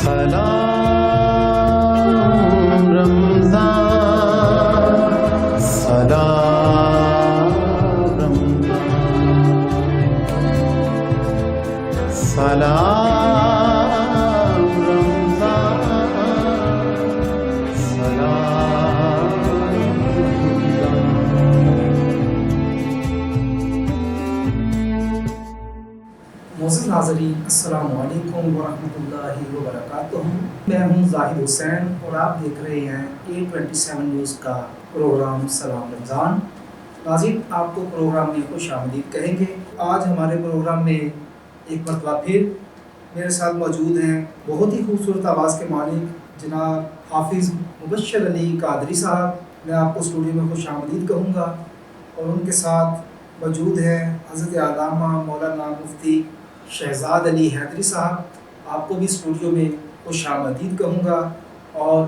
سلام رمضان سلام رمضان سلام رمضان سلام معزز ناظرین السلام علیکم ورحمۃ اللہ وبرکاتہ. میں ہوں زاہد حسین اور آپ دیکھ رہے ہیں A27 نیوز کا پروگرام سلام رمضان. ناظرین آپ کو پروگرام میں خوش آمدید کہیں گے. آج ہمارے پروگرام میں ایک مرتبہ پھر میرے ساتھ موجود ہیں بہت ہی خوبصورت آواز کے مالک جناب حافظ مبشر علی قادری صاحب. میں آپ کو اسٹوڈیو میں خوش آمدید کہوں گا اور ان کے ساتھ موجود ہیں حضرت علامہ مولانا مفتی شہزاد علی حیدری صاحب. آپ کو بھی اسٹوڈیو میں خوش آمدید کہوں گا اور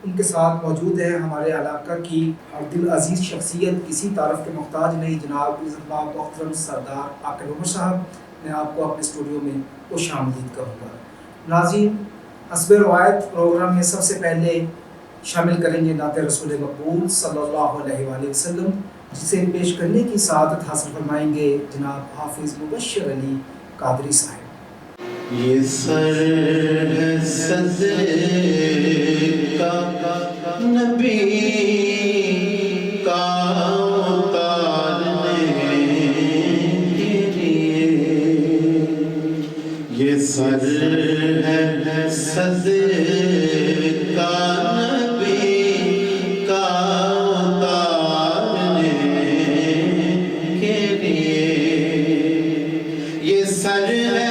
ان کے ساتھ موجود ہے ہمارے علاقہ کی ہر دل عزیز شخصیت, کسی تعارف کے محتاج نہیں, جناب عزت مآب محترم سردار عاقل عمر صاحب. میں آپ کو اپنے اسٹوڈیو میں خوش آمدید کہوں گا. ناظرین حسب روایت پروگرام میں سب سے پہلے شامل کریں گے نعت رسول مقبول صلی اللہ علیہ وآلہ وسلم, جسے پیش کرنے کی سعادت حاصل فرمائیں گے جناب حافظ مبشر علی قادری صاحب. یہ سر ہے صدقہ نبی کا اتارنے کے لیے, یہ سر ہے صدقہ نبی کا اتارنے کے لیے, یہ سر ہے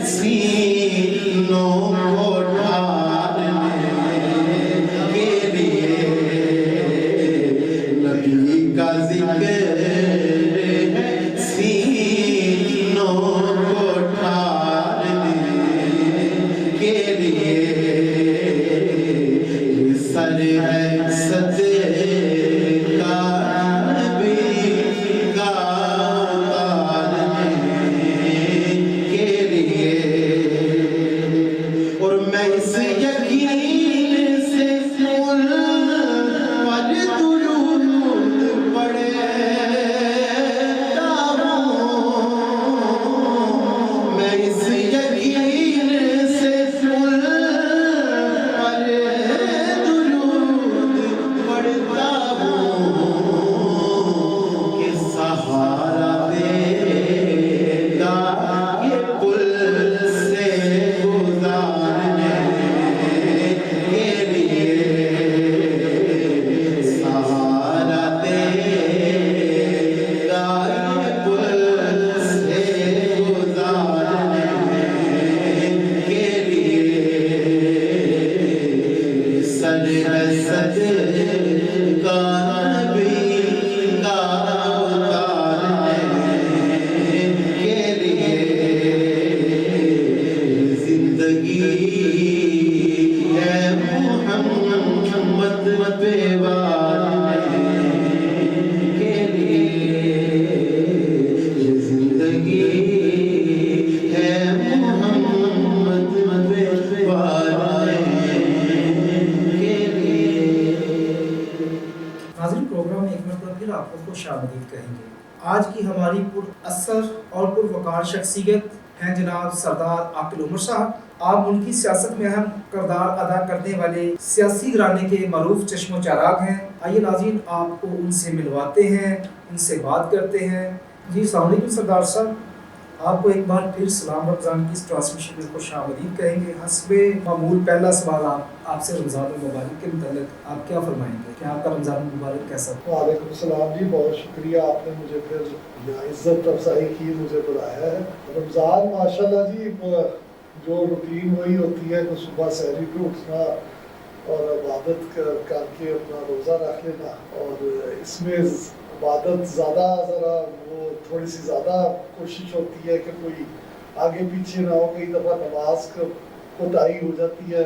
سینوں کو اٹھا زندگی ہے محمد پہ والے کے لیے، یہ زندگی ہے محمد پہ والے کے لیے۔ ناظرین، پروگرام میں ایک مرتبہ پھر آپ کو خوش آمدید کہیں گے۔ آج کی ہماری پر اثر اور پروقار شخصیت ہیں جناب سردار عاقل عمر صاحب۔ آپ ملکی سیاست میں اہم کردار ادا کرنے والے سیاسی گھرانے کے معروف چشم و چراغ ہیں۔ آئیے ناظرین، آپ کو ان سے ملواتے ہیں، ان سے بات کرتے ہیں۔ جی السلام علیکم سردار صاحب، آپ کو ایک بار پھر سلام رمضان کی اس ٹرانسمیشن میں خوش آمدید کہیں گے۔ حسب معمول پہلا سوال آپ سے رمضان المبارک کے متعلق آپ کیا فرمائیں گے کہ آپ کا رمضان المبارک کیسا؟ وعلیکم السلام جی، بہت شکریہ، آپ نے مجھے پھر عزت افزائی کی، مجھے بلایا ہے۔ رمضان ماشاءاللہ جی جو روٹین وہی ہوتی ہے کہ صبح سحری پہ اٹھنا اور عبادت کر کے اپنا روزہ رکھ لینا، اور اس میں عبادت زیادہ ذرا وہ تھوڑی سی زیادہ کوشش ہوتی ہے کہ کوئی آگے پیچھے نہ ہو۔ کئی دفعہ نماز کوتاہی ہو جاتی ہے،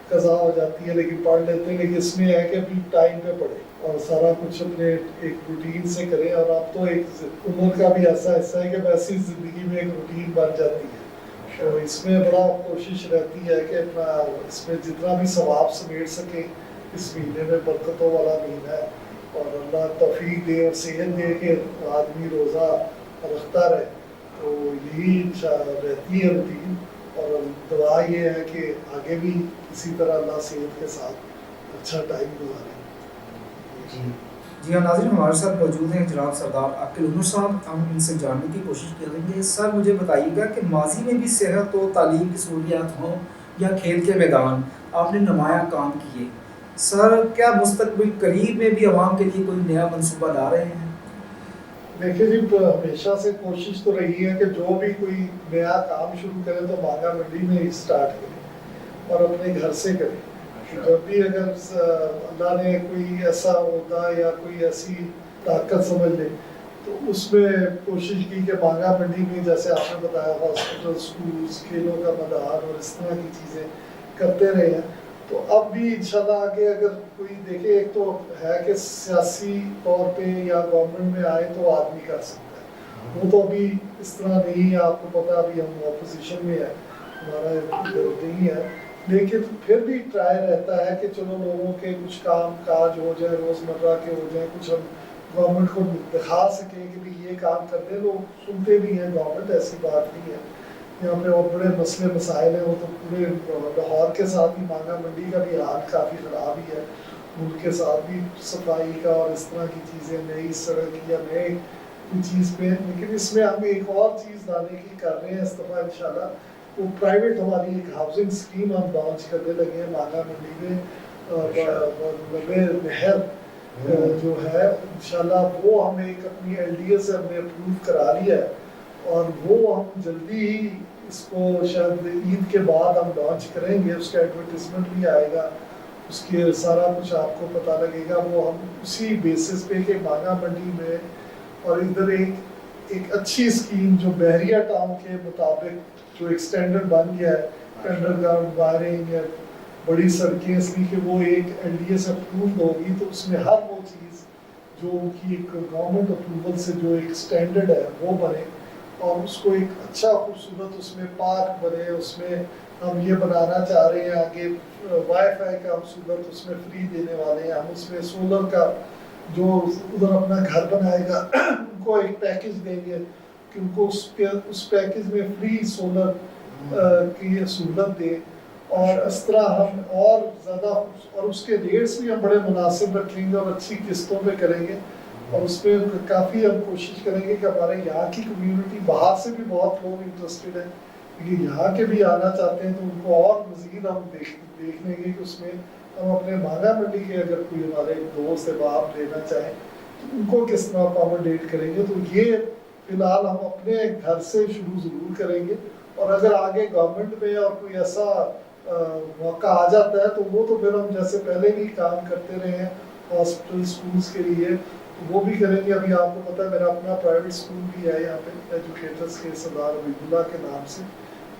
قضا ہو جاتی ہے، لیکن پڑھ لیتے ہیں، لیکن اس میں ہے کہ اپنی ٹائم پہ پڑھے اور سارا کچھ اپنے ایک روٹین سے کریں۔ اور اب تو ایک عمر کا بھی ایسا حصہ ہے کہ ویسی زندگی میں ایک روٹین بن جاتی ہے، تو اس میں بڑا کوشش رہتی ہے کہ اپنا اس میں جتنا بھی ثواب سمیٹ سکیں۔ اس مہینے میں برکتوں والا مہینہ ہے، اور اللہ توفیق دے اور صحت دے کہ آدمی روزہ رکھتا رہے، تو یہی رہتی ہے روٹین۔ اور دعا یہ ہے کہ آگے بھی اسی طرح اللہ صحت کے ساتھ اچھا ٹائم گزارے۔ جی ہاں ناظرین، ہمارے ساتھ موجود ہیں جناب سردار عاقل عمر صاحب۔ ہم ان سے جاننے کی کوشش کریں گے۔ سر مجھے بتائیے گا کہ ماضی میں بھی صحت و تعلیم کی سہولیات ہوں یا کھیل کے میدان، آپ نے نمایاں کام کیے۔ سر کیا مستقبل قریب میں بھی عوام کے لیے کوئی نیا منصوبہ لا رہے ہیں؟ دیکھیے جی، ہمیشہ سے کوشش تو رہی ہے کہ جو بھی کوئی نیا کام شروع کرے تو مانگا منڈی میں ہی اسٹارٹ کرے اور اپنے گھر سے کرے۔ جب بھی اگر اللہ نے کوئی ایسا عہدہ یا کوئی ایسی طاقت سمجھ لے تو اس میں کوشش کی کہ مانگا منڈی میں، جیسے آپ نے بتایا، ہاسپٹل، اسکولز، کھیلوں کا میدان اور اس طرح کی چیزیں کرتے رہے ہیں۔ تو اب بھی انشاءاللہ آگے اگر کوئی دیکھے، ایک تو ہے کہ سیاسی طور پہ یا گورنمنٹ میں آئے تو آدمی کر سکتا ہے، وہ تو ابھی اس طرح نہیں ہے، آپ کو پتا ابھی ہم اپوزیشن میں ہیں، ہمارا نہیں ہے، لیکن پھر بھی ٹرائی رہتا ہے کہ چلو لوگوں کے کچھ کام کاج ہو جائے، روزمرہ کے ہو جائیں، کچھ ہم گورنمنٹ کو دکھا سکیں کہ بھی یہ کام کرتے ہیں۔ لوگ سنتے بھی ہیں گورنمنٹ، ایسی بات نہیں ہے۔ یہاں پہ اور بڑے مسئلے مسائل ہیں، وہ تو پورے لاہور کے ساتھ ہی مانگا منڈی کا بھی حال کافی خراب ہی ہے، ملک کے ساتھ بھی صفائی کا اور اس طرح کی چیزیں، نئی سڑک یا نئے کوئی چیز پہ۔ لیکن اس میں ہم ایک اور چیز لانے کی کر رہے ہیں اس دفعہ انشاءاللہ، وہ پرائیویٹ ہماری ایک ہاؤسنگ اسکیم ہم لانچ کرنے لگے ہیں مانگا منڈی میں، لبے نہر جو ہے انشاءاللہ وہ ہم ایک اپنی ایل ڈی اے سے ہم نے اپروو کرا لیا ہے، اور وہ ہم جلدی ہی اس کو شاید عید کے بعد ہم لانچ کریں گے۔ اس کا ایڈورٹیزمنٹ بھی آئے گا، اس کے سارا کچھ آپ کو پتہ لگے گا۔ وہ ہم اسی بیسس پہ کہ مانگا منڈی میں اور ادھر ایک اچھی اسکیم جو بحریہ ٹاؤن کے مطابق جو ایک سٹینڈرڈ بن گیا ہے، انڈر گراؤنڈ وائرنگ یا بڑی سڑکیں، اس کی کہ وہ ایک ایل ڈی اے سے اپرووڈ ہوگی، تو اس میں ہر وہ چیز جو ان کی ایک گورنمنٹ اپروول سے جو ایک سٹینڈرڈ ہے وہ بنے، اور اس کو ایک اچھا خوبصورت اس میں پارک بنے۔ اس میں ہم یہ بنانا چاہ رہے ہیں آگے وائی فائی کا ہم سہولت اس میں فری دینے والے ہیں۔ ہم اس میں سولر کا، جو ادھر اپنا گھر بنائے گا ان کو ایک پیکج دیں گے کہ ان کو اس پیکج میں فری سولر کی سہولت دیں، اور اس طرح ہم اور زیادہ، اور اس کے ریٹس بھی ہم بڑے مناسب رکھیں گے اور اچھی قسطوں پہ کریں گے، اور اس پہ کافی ہم کوشش کریں گے کہ ہمارے یہاں کی کمیونٹی، باہر سے بھی بہت لوگ انٹرسٹڈ ہیں لیکن یہاں کے بھی آنا چاہتے ہیں، تو ان کو اور مزید ہم دیکھ لیں گے کہ اس میں ہم اپنے مانگا منڈی کے اگر کوئی ہمارے دوست احباب لینا چاہیں تو ان کو کس طرح اکاموڈیٹ کریں گے۔ تو یہ فی الحال ہم اپنے گھر سے شروع ضرور کریں گے، اور اگر آگے گورنمنٹ میں اور کوئی ایسا موقع آ جاتا ہے تو وہ تو پھر ہم جیسے پہلے بھی کام کرتے رہے ہیں ہاسپٹل، اسکولس کے لیے، وہ بھی کریں گے۔ ابھی آپ کو پتہ ہے میرا اپنا پرائیویٹ اسکول بھی ہے یہاں پہ، ایجوکیٹرس کے سردار حبیب اللہ کے نام سے،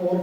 4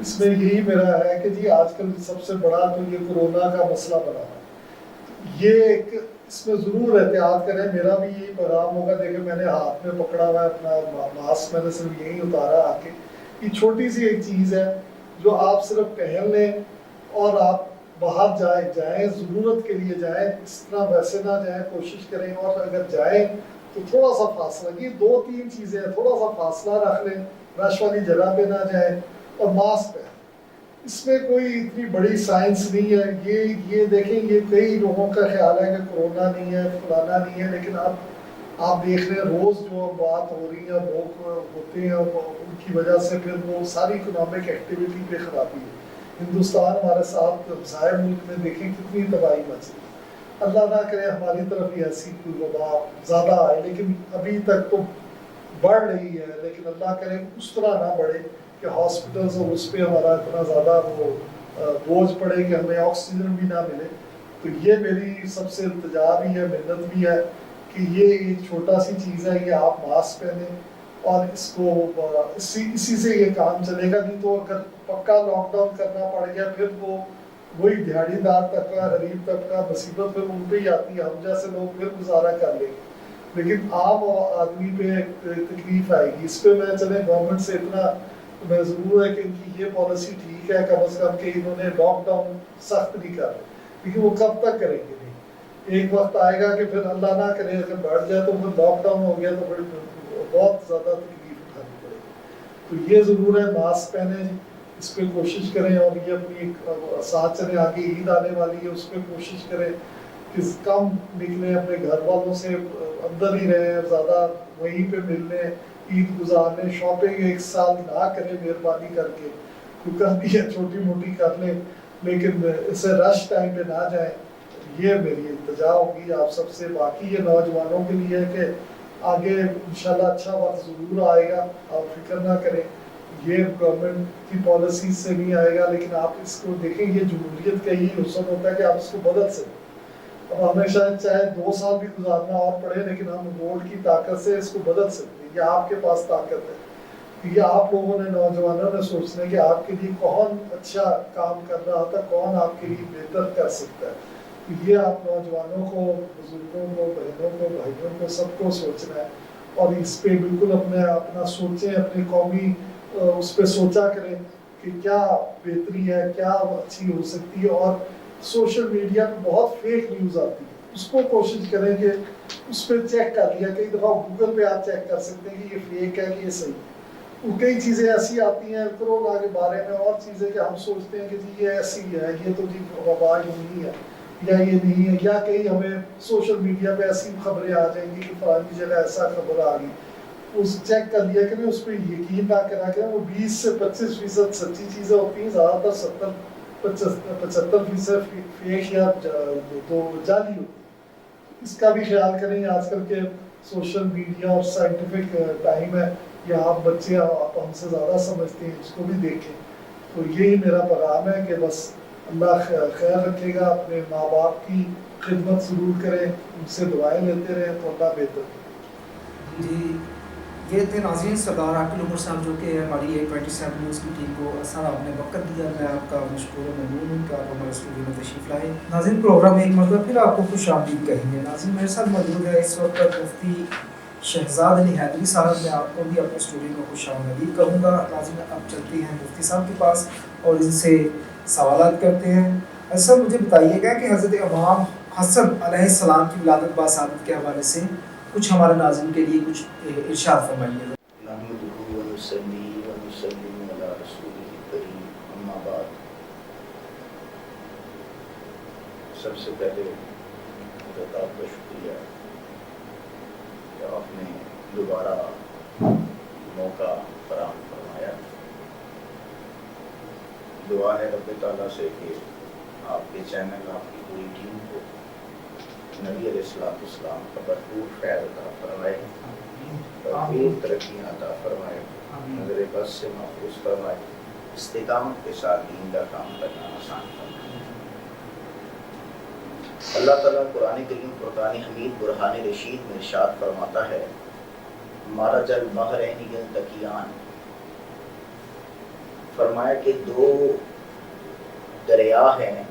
اس میں یہی میرا ہے کہ جی آج کل سب سے بڑا تو یہ کورونا کا مسئلہ بنا ہے، یہ ایک اس میں ضرور احتیاط کریں. میرا بھی یہی پیغام ہوگا. دیکھیں میں نے ہاتھ میں پکڑا ہوا ہے اپنا ماسک، میں نے صرف یہی اتارا آ کے. یہ چھوٹی سی ایک چیز ہے جو آپ صرف پہن لیں اور آپ باہر جائیں ضرورت کے لیے جائیں، اس طرح ویسے نہ جائیں، کوشش کریں. اور اگر جائیں تو تھوڑا سا فاصلہ، یہ 2-3 چیزیں ہیں، تھوڑا سا فاصلہ رکھ لیں، رش والی جگہ پہ نہ جائیں، اور ماسک پہنیں. اس میں کوئی اتنی بڑی سائنس نہیں ہے. یہ دیکھیں، یہ کئی لوگوں کا خیال ہے کہ کورونا نہیں ہے، فلانا نہیں ہے، لیکن اب آپ دیکھ رہے ہیں روز جو بات ہو رہی ہے، لوگ ہوتے ہیں ان کی وجہ سے پھر وہ ساری اکنامک ایکٹیویٹی پہ خرابی ہے. ہندوستان ہمارے ساتھ ضائع ملک میں دیکھیں کتنی تباہی مچ رہی ہے. اللہ نہ کرے ہماری طرف ہی ایسی کوئی وبا زیادہ آئے، لیکن ابھی تک تو بڑھ رہی ہے، لیکن اللہ کرے اس طرح نہ بڑھے کہ ہاسپٹلز اور اس پہ ہمارا اتنا زیادہ وہ بوجھ پڑے کہ ہمیں آکسیجن بھی نہ ملے. تو یہ میری سب سے التجا بھی ہے، منت بھی ہے کہ یہ ایک چھوٹا سی چیز ہے، یہ آپ ماسک پہنیں اور اس کو اسی سے یہ کام چلے گا. نہیں تو اگر پکا لاک ڈاؤن کرنا پڑ گیا پھر وہی دیہڑی دار طبقہ، غریب طبقہ، مصیبت پھر ان پہ ہی آتی ہے. ہم جیسے لوگ پھر گزارا کر لیں گے، لیکن عام آدمی پہ تکلیف آئے گی. اس پہ میں چلیں گورنمنٹ سے اتنا میں ضرور ہے کہ ان کی یہ پالیسی ٹھیک ہے کم از کم کہ انہوں نے لاک ڈاؤن سخت نہیں کر رہے، لیکن وہ کب تک کریں گے؟ نہیں، ایک وقت آئے گا کہ پھر اللہ نہ کرے اگر بڑھ جائے تو پھر لاک ڈاؤن ہو گیا تو پھر بہت زیادہ تکلیف اٹھانی پڑے گی. تو یہ ضرور ہے، ماسک پہنیں، اس پہ کوشش کریں. اور یہ اپنی ساتھ چلیں، آگے عید آنے والی ہے، اس پہ کوشش کریں کہ کم نکلیں، اپنے گھر والوں سے اندر ہی رہیں، زیادہ وہیں پہ مل لیں، عید گزارنے. شاپنگ ایک سال نہ کریں مہربانی کر کے، کوئی کرنی ہے چھوٹی موٹی کر لیں، لیکن اسے رش ٹائم پہ نہ جائیں. یہ میری التجا ہوگی آپ سب سے. باقی یہ نوجوانوں کے لیے ہے کہ آگے انشاءاللہ اچھا وقت ضرور آئے گا، آپ فکر نہ کریں. یہ گورنمنٹ کی پالیسی سے نہیں آئے گا، لیکن آپ اس کو دیکھیں، یہ جمہوریت کا یہی حسن ہوتا ہے کہ آپ اس کو بدل سکیں. اب ہمیں شاید چاہے 2 سال بھی گزارنا اور پڑے، لیکن ہم ووٹ کی طاقت سے اس کو بدل سکتے ہیں. یہ آپ کے پاس طاقت ہے. یہ آپ لوگوں نے، نوجوانوں نے سوچنا ہے کہ آپ کے لیے کون اچھا کام کر رہا تھا، کون آپ کے لیے بہتر کر سکتا ہے. تو یہ آپ نوجوانوں کو، بزرگوں کو، بہنوں کو، بھائیوں کو، سب کو سوچنا ہے. اور اس پہ بالکل اپنا سوچیں، اپنی قومی اس پہ سوچا کریں کہ کیا بہتری ہے، کیا اچھی ہو سکتی ہے. اور سوشل میڈیا پہ بہت فیک نیوز آتی ہے، اس کو کوشش کریں کہ اس پہ چیک کر لیا. کئی دفعہ گوگل پہ آپ چیک کر سکتے ہیں کہ یہ فیک ہے کہ یہ صحیح ہے. کئی چیزیں ایسی آتی ہیں کورونا کے بارے میں اور چیزیں کہ ہم سوچتے ہیں کہ جی یہ ایسی ہے، یہ تو جی وبا نہیں ہے یا یہ نہیں ہے. یا کئی ہمیں سوشل میڈیا پہ ایسی خبریں آ جائیں گی کہ فلانی جگہ ایسا خبر آ گئی، اس چیک کر لیا کریں، اس پہ یقین نہ کرا کریں. وہ 20 سے 25% سچی چیزیں ہوتی ہیں، زیادہ تر 70-75% فیک یا تو جعلی ہوتی ہے. اس کا بھی خیال کریں. آج کل کے سوشل میڈیا اور سائنٹیفک ٹائم ہے، یا آپ بچے آپ ہم سے زیادہ سمجھتے ہیں، اس کو بھی دیکھیں. تو یہی میرا پیغام ہے کہ بس اللہ خیر رکھے گا. اپنے ماں باپ کی خدمت ضرور کریں، ان سے دعائیں لیتے رہیں تو اللہ بہتر کرے. جی، یہ تھے ناظرین سردار عاقل عمر صاحب، جو کہ ہماری 27 نیوز کی ٹیم کو سر آپ نے وقت دیا. میں آپ کا مشکور و ممنون ہوں کہ آپ ہمارے اسٹوڈیو میں تشریف لائے. ناظرین، پروگرام میں ایک مرتبہ پھر آپ کو خوش آمدید کہیں گے. ناظرین، میرے ساتھ موجود ہے اس وقت مفتی شہزاد علی حیدری صاحب. میں آپ کو بھی اپنے اسٹوڈیو میں خوش آمدید کہوں گا. ناظرین، اب چلتے ہیں مفتی صاحب کے پاس اور ان سے سوالات کرتے ہیں. سر، مجھے بتائیے گا کہ حضرت امام حسن علیہ السلام کی ولادت باسعادت کے حوالے سے کچھ ہمارے ناظرین کے لیے کچھ ارشاد فرمائیے. نحمدہ و نصلی و نسلم علی رسولہ الکریم، اما بعد. سب سے پہلے خدا کا شکریہ کہ آپ نے دوبارہ موقع فراہم فرمایا. دعا ہے رب تعالیٰ سے کہ آپ کے چینل، آپ کی پوری ٹیم کو نبی علیہ السلام کا بھرپور خیر عطا فرمائے، بھرپور ترقیاں عطا فرمائے، نظر بد سے محفوظ فرمائے، استقامت کے ساتھ دین کا کام کرنا آسان فرمائے. اللہ تعالیٰ قرآن کریم فرقان حمید برہان رشید میں ارشاد فرماتا ہے، مرج البحرین یلتقیان فرمایا کہ دو دریا ہیں،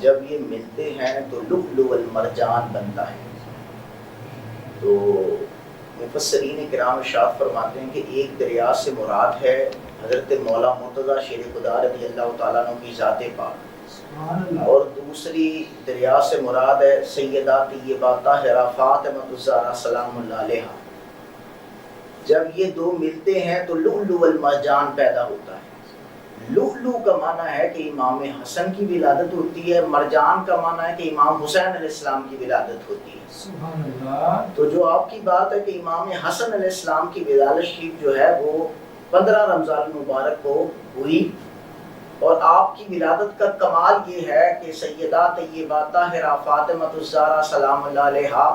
جب یہ ملتے ہیں تو لؤلؤ والمرجان بنتا ہے۔ تو مفسرین کرام ارشاد فرماتے ہیں کہ ایک دریا سے مراد ہے حضرت مولا مرتضیٰ شیر خدا رضی اللہ تعالیٰ عنہ کی ذات پاک، اور دوسری دریا سے مراد ہے سیدہ طیبہ طاہرہ فاطمہ الزہرا سلام اللہ علیہا۔ جب یہ دو ملتے ہیں تو لؤلؤ والمرجان پیدا ہوتا ہے۔ لؤلؤ کا معنی ہے کہ امام حسن کی ولادت ہوتی ہے، مرجان کا معنی ہے کہ امام حسین علیہ السلام کی ولادت ہوتی ہے۔ سبحان اللہ۔ تو جو آپ کی بات ہے کہ امام حسن علیہ السلام کی ولادت شریف جو ہے وہ 15 رمضان المبارک کو ہوئی، اور آپ کی ولادت کا کمال یہ ہے کہ سیدہ طیبہ طاہرہ فاطمہ الزہرا سلام اللہ علیہا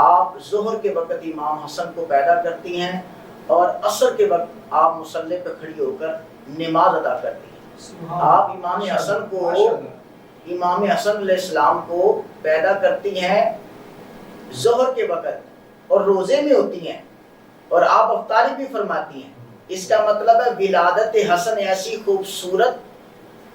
آپ ظہر کے وقت امام حسن کو پیدا کرتی ہیں، اور عصر کے وقت آپ مصلی پہ کھڑی ہو کر نماز ادا کرتی ہیں۔ آپ امام حسن کو امام حسن علیہ السلام کو پیدا کرتی ہیں ظہر کے وقت اور روزے میں ہوتی ہیں، اور آپ افطاری بھی فرماتی ہیں۔ اس کا مطلب ہے ولادت حسن ایسی خوبصورت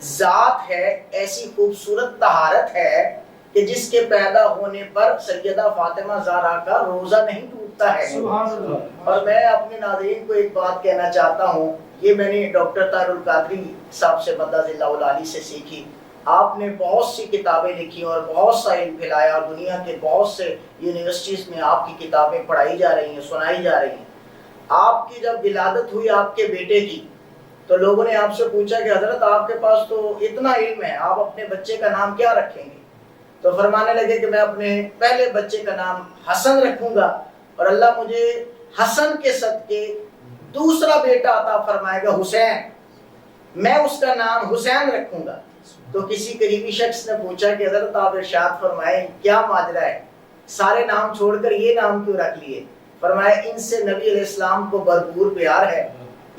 ذات ہے، ایسی خوبصورت طہارت ہے کہ جس کے پیدا ہونے پر سیدہ فاطمہ زہرا کا روزہ نہیں ٹوٹتا ہے۔ سبحان اللہ۔ اور میں اپنے ناظرین کو ایک بات کہنا چاہتا ہوں، یہ میں نے ڈاکٹر طاہر القادری صاحب سے مدد اللہ العالی سے سیکھی۔ آپ نے بہت سی کتابیں لکھی اور بہت سا علم پھیلایا، اور دنیا کے بہت سے یونیورسٹیز میں آپ کی کتابیں پڑھائی جا رہی ہیں، سنائی جا رہی ہیں۔ آپ کی جب ولادت ہوئی آپ کے بیٹے کی، تو لوگوں نے آپ سے پوچھا کہ حضرت آپ کے پاس تو اتنا علم ہے، آپ اپنے بچے کا نام کیا رکھیں گے؟ تو فرمانے لگے کہ میں اپنے پہلے بچے کا نام حسن رکھوں گا، اور اللہ مجھے حسن کے صدقے دوسرا بیٹا عطا فرمائے گا حسین، میں اس کا نام حسین رکھوں گا۔ تو کسی قریبی شخص نے پوچھا کہ حضرت آپ ارشاد فرمائیں کیا ماجرا ہے، سارے نام چھوڑ کر یہ نام کیوں رکھ لیے؟ فرمایا ان سے نبی علیہ السلام کو بھرپور پیار ہے،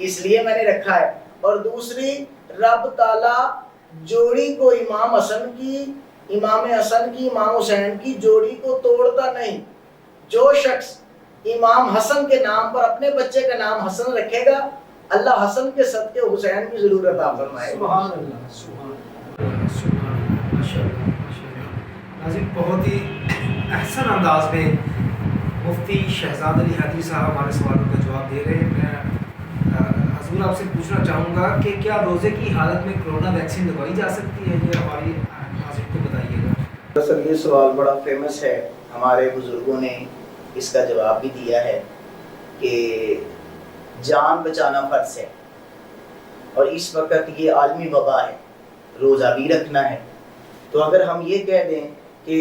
اس لیے میں نے رکھا ہے، اور دوسری رب تعالیٰ جوڑی کو امام حسن کی امام حسین کی جوڑی کو توڑتا نہیں۔ جو شخص امام حسن کے نام پر اپنے بچے کا نام حسن رکھے گا، اللہ حسن کے صدقے حسین کی ضرور عطا فرمائے گا۔ سبحان اللہ، سبحان اللہ، سبحان اللہ، ماشاء اللہ، ماشاء اللہ۔ ناظرین، بہت ہی احسن انداز میں مفتی شہزاد علی حیدری صاحب ہمارے سوالوں کا جواب دے رہے ہیں۔ میں حضور آپ سے پوچھنا چاہوں گا کہ کیا روزے کی حالت میں کرونا ویکسین لگوائی جا سکتی ہے؟ یہ ہماری ناظرین کو بتائیے گا۔ دراصل یہ سوال بڑا فیمس ہے، ہمارے بزرگوں نے اس کا جواب بھی دیا ہے کہ جان بچانا فرض ہے، اور اس وقت یہ عالمی وبا ہے، روزہ بھی رکھنا ہے۔ تو اگر ہم یہ کہہ دیں کہ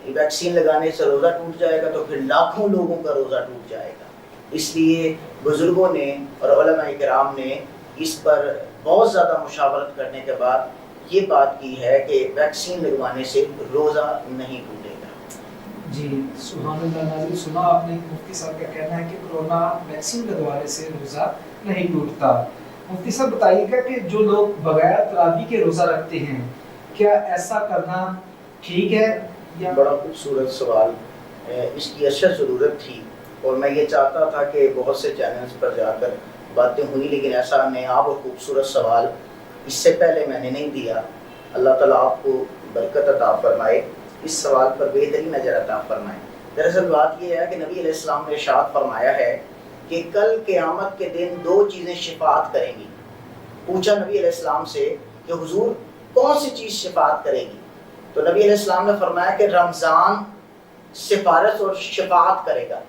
ویکسین لگانے سے روزہ ٹوٹ جائے گا تو پھر لاکھوں لوگوں کا روزہ ٹوٹ جائے گا۔ اس لیے بزرگوں نے اور علماء کرام نے اس پر بہت زیادہ مشاورت کرنے کے بعد یہ بات کی ہے کہ ویکسین لگوانے سے روزہ نہیں ٹوٹے گا۔ جی سبحان اللہ۔ ناظرین، سنا آپ نے مفتی صاحب کا کہنا ہے کہ کرونا ویکسین لگوانے سے روزہ نہیں ٹوٹتا۔ مفتی صاحب بتائیے گا کہ جو لوگ بغیر تراویح کے روزہ رکھتے ہیں، کیا ایسا کرنا ٹھیک ہے؟ یا بڑا خوبصورت سوال، اس کی اشد ضرورت تھی، اور میں یہ چاہتا تھا کہ بہت سے چینلز پر جا کر باتیں ہوئی، لیکن ایسا نایاب اور خوبصورت سوال اس سے پہلے میں نے نہیں دیا۔ اللہ تعالیٰ آپ کو برکت عطا فرمائے، اس سوال پر بہترین اجر عطا فرمائے۔ دراصل بات یہ ہے کہ نبی علیہ السلام نے ارشاد فرمایا ہے کہ کل قیامت کے دن دو چیزیں شفاعت کریں گی۔ پوچھا نبی علیہ السلام سے کہ حضور کون سی چیز شفاعت کرے گی؟ تو نبی علیہ السلام نے فرمایا کہ رمضان سفارش اور شفاعت کرے گا۔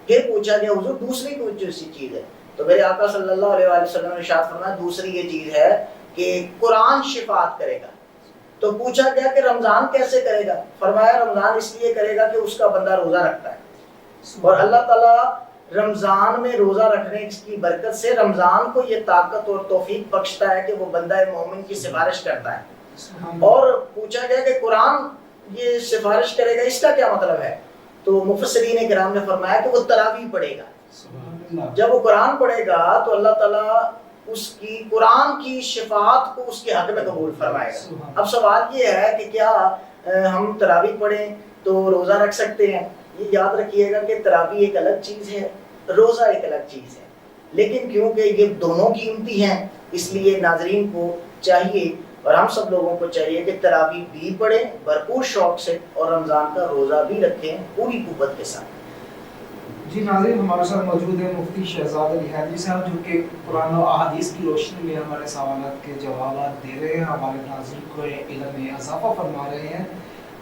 پھر پوچھا کہ حضور دوسری کوئی سی چیز ہے؟ تو میرے آقا صلی اللہ علیہ وآلہ وسلم نے ارشاد فرمایا دوسری یہ چیز ہے کہ قرآن شفاعت کرے گا۔ تو پوچھا گیا کہ رمضان کیسے کرے گا؟ فرمایا رمضان اس لیے کرے گا کہ اس کا بندہ روزہ رکھتا ہے، اور اللہ تعالیٰ رمضان میں روزہ رکھنے کی برکت سے رمضان کو یہ طاقت اور توفیق بخشتا ہے کہ وہ بندہ مومن کی سفارش کرتا ہے۔ اور پوچھا گیا کہ قرآن یہ سفارش کرے گا، اس کا کیا مطلب ہے؟ تو مفسرین کرام نے فرمایا کہ وہ تراویح پڑھے گا۔ جب وہ قرآن پڑھے گا تو اللہ تعالیٰ اس کی قرآن کی شفاعت کو اس کے حق میں قبول فرمائے گا۔ اب سوال یہ ہے کہ کیا ہم تراویح پڑھیں تو روزہ رکھ سکتے ہیں؟ یہ یاد رکھیے گا کہ تراویح ایک الگ چیز ہے، روزہ ایک الگ چیز ہے۔ لیکن کیونکہ یہ دونوں قیمتی ہیں اس لیے ناظرین کو چاہیے اور ہم سب لوگوں کو چاہیے کہ تراویح بھی پڑھیں بھرپور شوق سے اور رمضان کا روزہ بھی رکھیں پوری قوت کے ساتھ۔ جی ناظرین، ہمارے ساتھ موجود ہیں مفتی شہزاد علی حیدری صاحب، جو کہ قرآن و احادیث کی روشنی میں ہمارے سوالات کے جوابات دے رہے ہیں، ہمارے ناظرین کو علم میں اضافہ فرما رہے ہیں۔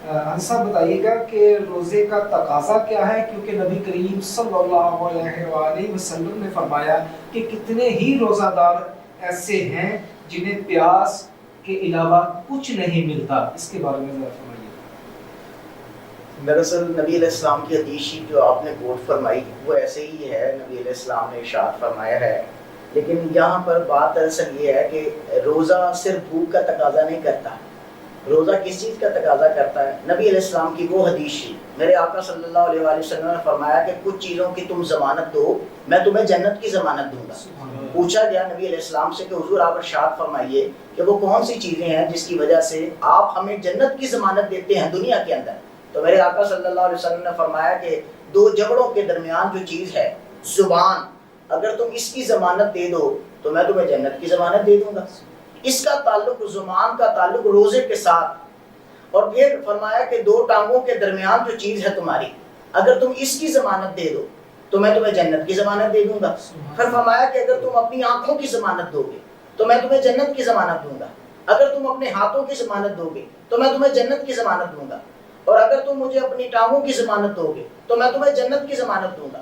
حضرت صاحب بتائیے گا کہ روزے کا تقاضا کیا ہے، کیونکہ نبی کریم صلی اللہ علیہ وآلہ وسلم نے فرمایا کہ کتنے ہی روزہ دار ایسے ہیں جنہیں پیاس کے علاوہ کچھ نہیں ملتا، اس کے بارے میں ذرا فرمائیے۔ دراصل نبی علیہ السلام کی حدیث جو آپ نے کوٹ فرمائی وہ ایسے ہی ہے، نبی علیہ السلام نے ارشاد فرمایا ہے، لیکن یہاں پر بات دراصل یہ ہے کہ روزہ صرف بھوک کا تقاضا نہیں کرتا، روزہ کس چیز کا تقاضا کرتا ہے؟ نبی علیہ السلام کی وہ حدیث میرے آقا صلی اللہ علیہ وآلہ وسلم نے فرمایا کہ کچھ چیزوں کی تم ضمانت دو میں تمہیں جنت کی ضمانت دوں گا۔ پوچھا گیا نبی علیہ السلام سے کہ حضور آپ ارشاد فرمائیے کہ وہ کون سی چیزیں ہیں جس کی وجہ سے آپ ہمیں جنت کی ضمانت دیتے ہیں دنیا کے اندر؟ تو میرے آقا صلی اللہ علیہ وسلم نے فرمایا کہ دو جبڑوں کے درمیان جو چیز ہے زبان، اگر تم اس کی ضمانت دے دو تو میں تمہیں جنت کی ضمانت دے دوں گا۔ اس کا تعلق زبان کا تعلق روزے کے ساتھ، اور پھر فرمایا کہ دو ٹانگوں کے درمیان جو چیز ہے تمہاری، اگر تم اس کی ضمانت دے دو تو میں تمہیں جنت کی ضمانت دے دوں گا۔ پھر فرمایا کہ اگر تم اپنی آنکھوں کی ضمانت دو گے تو میں تمہیں جنت کی ضمانت دوں گا، اگر تم اپنے ہاتھوں کی ضمانت دو گے تو میں تمہیں جنت کی ضمانت دوں گا، اور اگر تم مجھے اپنی ٹانگوں کی ضمانت دو گے تو میں تمہیں جنت کی ضمانت دوں گا۔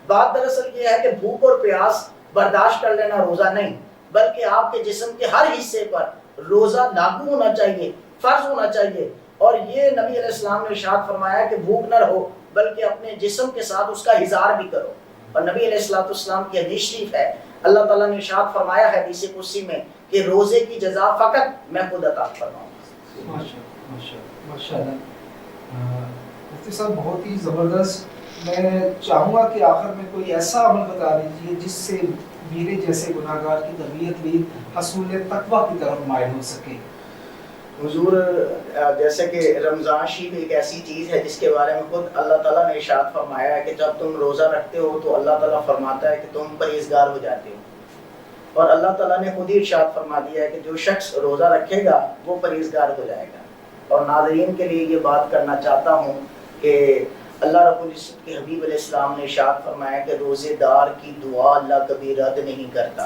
بات دراصل یہ ہے کہ بھوک اور پیاس برداشت کر لینا روزہ نہیں، بلکہ آپ کے جسم کے ہر حصے پر روزہ لاگو ہونا چاہیے، فرض ہونا چاہیے۔ اور یہ نبی علیہ السلام نے ارشاد فرمایا کہ بھوک نہ رہو بلکہ اپنے جسم کے ساتھ اس کا اظہار بھی کرو۔ اور نبی علیہ السلام کی حدیث شریف ہے، اللہ تعالیٰ نے ارشاد فرمایا ہے حدیث قدسی میں کہ روزے کی جزا فقط میں خود عطا فرماؤں گا۔ ماشاء اللہ مفتی صاحب، بہت ہی زبردست۔ میں چاہوں گا کہ آخر میں کوئی ایسا عمل بتا دیجیے جس سے میرے جیسے گناہ گار کی طبیعت بھی حصول تقویٰ کی طرف مائل ہو سکے۔ حضور جیسے کہ رمضان شریف ایک ایسی چیز ہے جس کے بارے میں خود اللہ تعالیٰ نے ارشاد فرمایا ہے کہ جب تم روزہ رکھتے ہو تو اللہ تعالیٰ فرماتا ہے کہ تم پرہیزگار ہو جاتے ہو، اور اللہ تعالیٰ نے خود ہی ارشاد فرما دیا ہے کہ جو شخص روزہ رکھے گا وہ پرہیزگار ہو جائے گا۔ اور ناظرین کے لیے یہ بات کرنا چاہتا ہوں کہ اللہ رب العزت کے حبیب علیہ السلام نے ارشاد فرمایا کہ روزے دار کی دعا اللہ کبھی رد نہیں کرتا،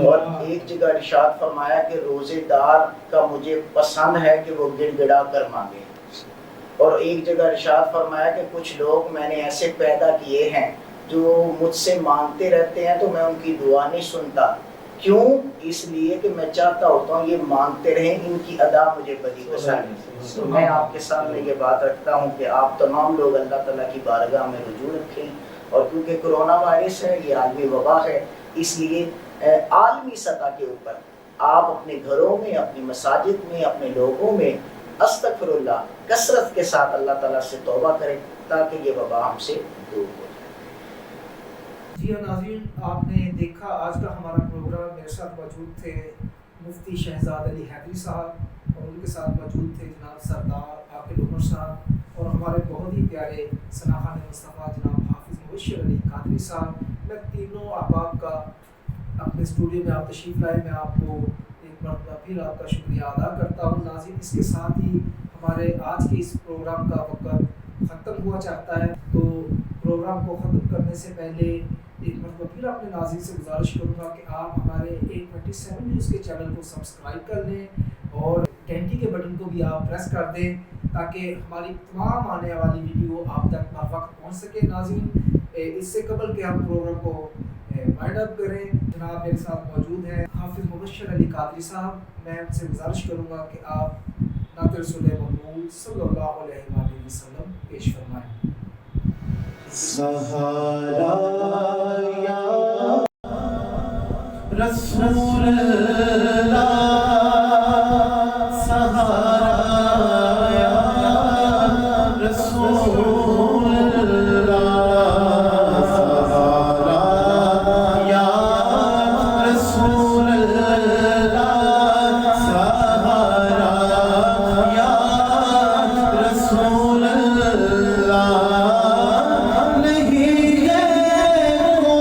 اور ایک جگہ ارشاد فرمایا کہ روزے دار کا مجھے پسند ہے کہ وہ گڑ گڑا کر مانگے، اور ایک جگہ ارشاد فرمایا کہ کچھ لوگ میں نے ایسے پیدا کیے ہیں جو مجھ سے مانگتے رہتے ہیں تو میں ان کی دعا نہیں سنتا، کیوں؟ اس لیے کہ میں چاہتا ہوتا ہوں یہ مانگتے رہیں، ان کی ادا مجھے بڑی پسند ہے۔ تو میں آپ کے سامنے یہ بات رکھتا ہوں کہ آپ تمام لوگ اللہ تعالیٰ کی بارگاہ میں رجوع رکھیں، اور کیونکہ کرونا وائرس ہے، یہ عالمی وبا ہے، اس لیے عالمی سطح کے اوپر آپ اپنے گھروں میں، اپنی مساجد میں، اپنے لوگوں میں استغفر اللہ کثرت کے ساتھ اللہ تعالیٰ سے توبہ کریں تاکہ یہ وبا ہم سے دور ہو۔ جی ناظرین، آپ نے دیکھا آج کا ہمارا پروگرام، میرے ساتھ موجود تھے مفتی شہزاد علی حیدری صاحب، اور ان کے ساتھ موجود تھے جناب سردار عاقل عمر صاحب، اور ہمارے بہت ہی پیارے ثناخان مصطفیٰ جناب حافظ مبشر علی قادری صاحب۔ میں تینوں احباب کا اپنے اسٹوڈیو میں آپ تشریف لائے، میں آپ کو ایک مرتبہ پھر آپ کا شکریہ ادا کرتا ہوں۔ ناظرین، اس کے ساتھ ہی ہمارے آج کے اس پروگرام کا وقت ختم ہوا چاہتا ہے، تو پروگرام کو ختم کرنے سے پہلے ایک مرتبہ پھر اپنے ناظرین سے گزارش کروں گا کہ آپ ہمارے 827 نیوز کے چینل کو سبسکرائب کر لیں اور گھنٹی کے بٹن کو بھی آپ پریس کر دیں تاکہ ہماری تمام آنے والی ویڈیو آپ تک بر وقت پہنچ سکے۔ ناظرین، اس سے قبل کہ ہم پروگرام کو وائنڈ اپ کریں، جناب میرے ساتھ موجود ہیں حافظ مبشر علی قادری صاحب، میں ان سے گزارش کروں گا کہ آپ نعت رسول مقبول صلی اللہ علیہ وآلہ وسلم پیش فرمائیں۔ سہارا یا رسول اللہ، سہارا یا رسول اللہ، سہارا یا رسول اللہ، سہارا یا رسول اللہ، نہیں ہے وہ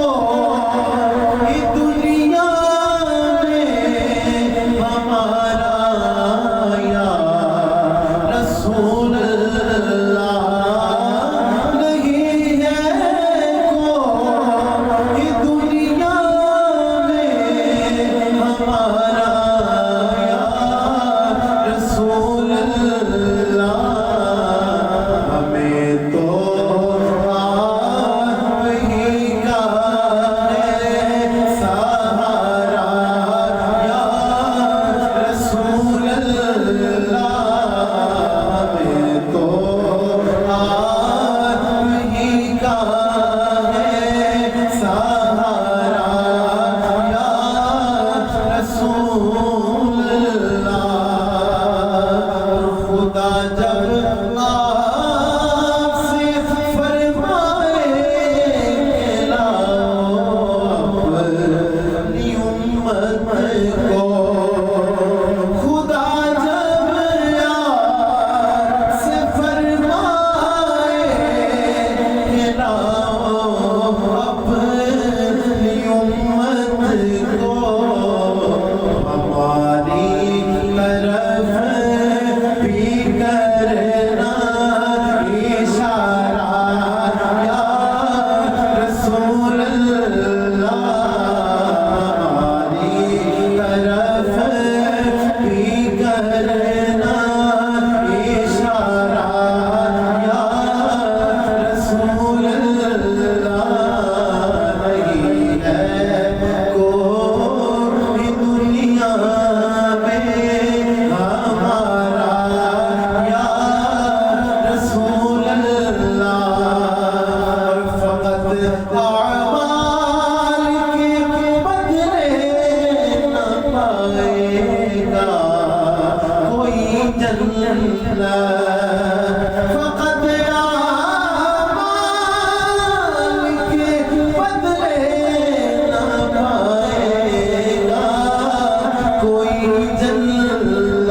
کوئی جنت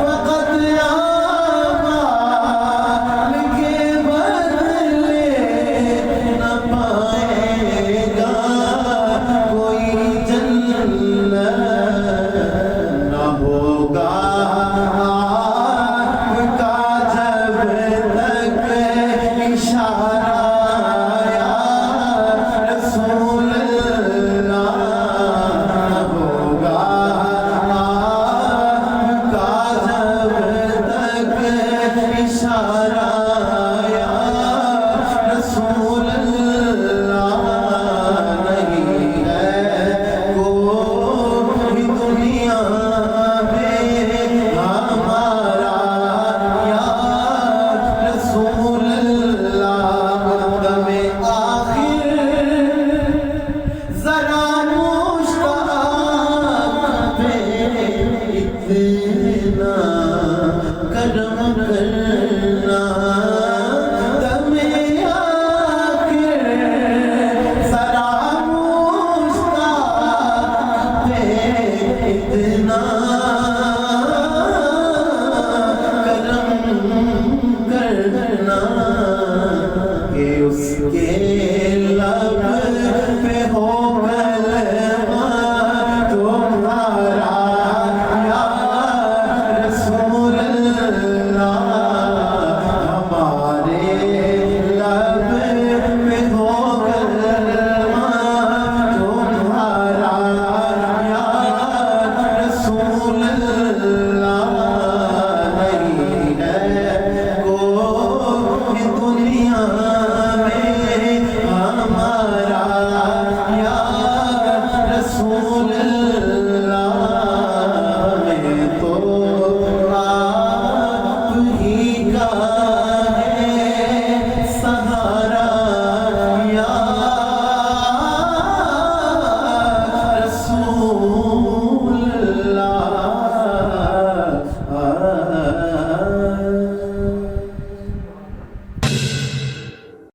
فقط آمال کے بدلے نہ پائے گا کوئی جنت نہ ہوگا آپ کا جب تک اشارہ یا رسول اللہ نہ ہوگا آپ کا جب تک اشارہ یا رسول اللہ نہیں ہے کوئی دنیا میں ہمارا یا رسول اللہ دم آخر ذرا مشتاق پہ اتنا